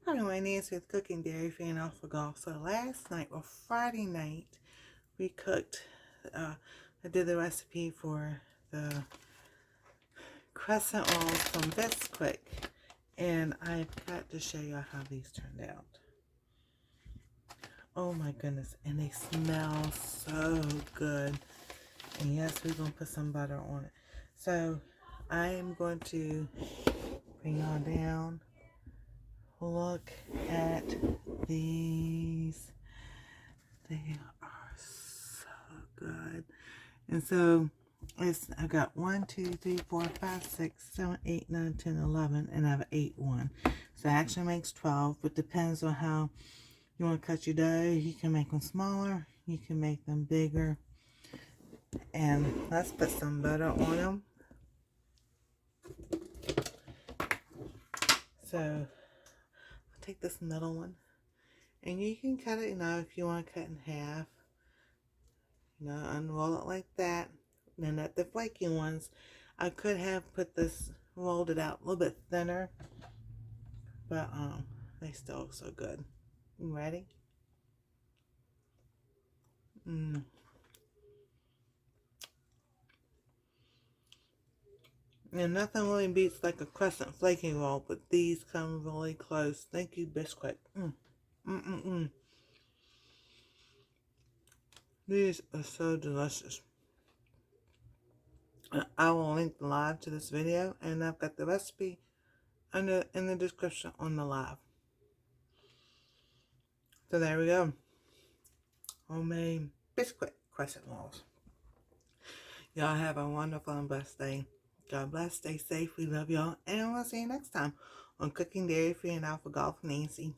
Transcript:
Anyway, Nancy with Cooking Dairy Free and Alpha Golf. So last night, or Friday night, we cooked, I did the recipe for the crescent rolls from Bisquick. And I've got to show you how these turned out. Oh my goodness, and they smell so good. And yes, we're going to put some butter on it. So I am going to bring y'all down. Look at these. They are so good. And so I got 1, 2, 3, 4, 5, 6, 7, 8, 9, 10, 11, and I have 8 one. So it actually makes 12, but depends on how you want to cut your dough. You can make them smaller, you can make them bigger. And let's put some butter on them. So I'll take this middle one, and you can cut it, if you want to cut in half, unroll it like that. And then at the flaky ones, I could have rolled it out a little bit thinner, but they still look so good. You ready? And nothing really beats like a crescent flaky roll, but these come really close. Thank you, Bisquick. These are so delicious. I will link the live to this video, and I've got the recipe in the description on the live. So there we go. Homemade Bisquick Crescent Rolls. Y'all have a wonderful and blessed day. God bless. Stay safe. We love y'all. And we'll see you next time on Cooking Dairy Free and Alpha Golf Nancy.